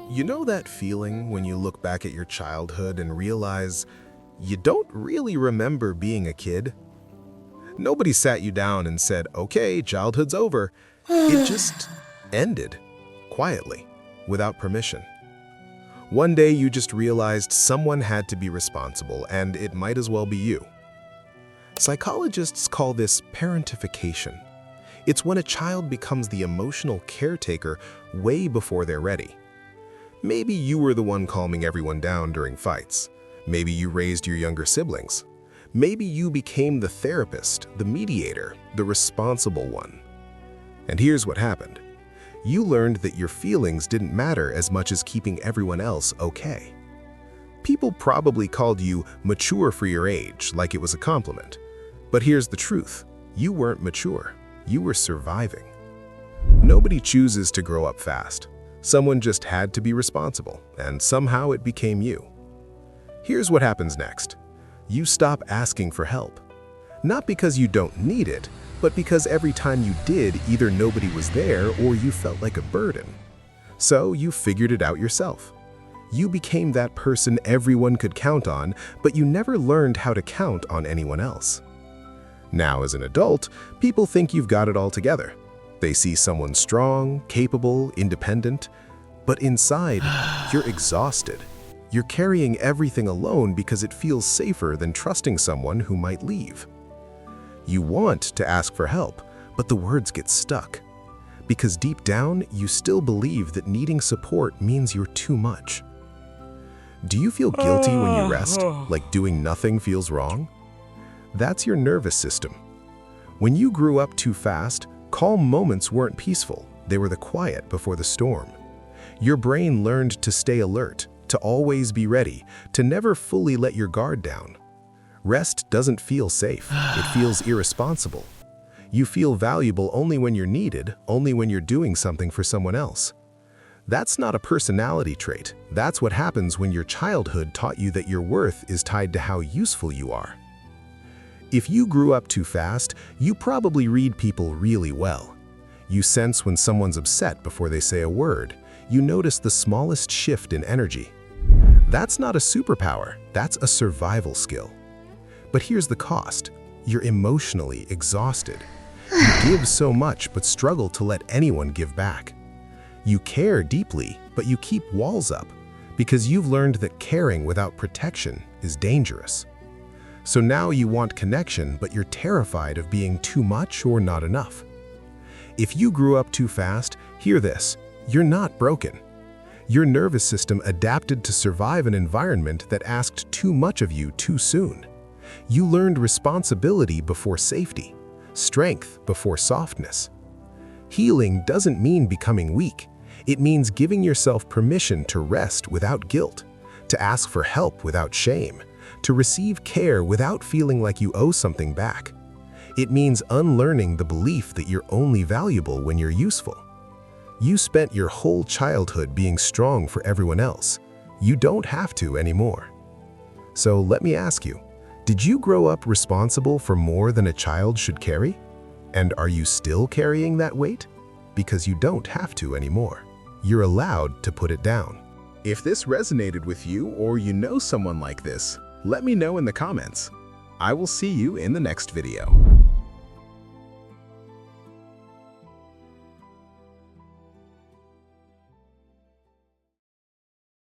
You know that feeling when you look back at your childhood and realize you don't really remember being a kid? Nobody sat you down and said, "Okay, childhood's over." It just ended, quietly, without permission. One day you just realized someone had to be responsible, and it might as well be you. Psychologists call this parentification. It's when a child becomes the emotional caretaker way before they're ready. Maybe you were the one calming everyone down during fights. Maybe you raised your younger siblings. Maybe you became the therapist, the mediator, the responsible one. And here's what happened. You learned that your feelings didn't matter as much as keeping everyone else okay. People probably called you mature for your age, like it was a compliment. But here's the truth. You weren't mature. You were surviving. Nobody chooses to grow up fast. Someone just had to be responsible, and somehow it became you. Here's what happens next. You stop asking for help. Not because you don't need it, but because every time you did, either nobody was there or you felt like a burden. So you figured it out yourself. You became that person everyone could count on, but you never learned how to count on anyone else. Now, as an adult, people think you've got it all together. They see someone strong, capable, independent, but inside, you're exhausted. You're carrying everything alone because it feels safer than trusting someone who might leave. You want to ask for help, but the words get stuck. Because deep down, you still believe that needing support means you're too much. Do you feel guilty when you rest, like doing nothing feels wrong? That's your nervous system. When you grew up too fast, calm moments weren't peaceful. They were the quiet before the storm. Your brain learned to stay alert, to always be ready, to never fully let your guard down. Rest doesn't feel safe. It feels irresponsible. You feel valuable only when you're needed, only when you're doing something for someone else. That's not a personality trait. That's what happens when your childhood taught you that your worth is tied to how useful you are. If you grew up too fast, you probably read people really well. You sense when someone's upset before they say a word. You notice the smallest shift in energy. That's not a superpower, that's a survival skill. But here's the cost. You're emotionally exhausted. You give so much but struggle to let anyone give back. You care deeply, but you keep walls up because you've learned that caring without protection is dangerous. So now you want connection, but you're terrified of being too much or not enough. If you grew up too fast, hear this, you're not broken. Your nervous system adapted to survive an environment that asked too much of you too soon. You learned responsibility before safety, strength before softness. Healing doesn't mean becoming weak. It means giving yourself permission to rest without guilt, to ask for help without shame, to receive care without feeling like you owe something back. It means unlearning the belief that you're only valuable when you're useful. You spent your whole childhood being strong for everyone else. You don't have to anymore. So let me ask you, did you grow up responsible for more than a child should carry? And are you still carrying that weight? Because you don't have to anymore. You're allowed to put it down. If this resonated with you or you know someone like this, let me know in the comments. I will see you in the next video.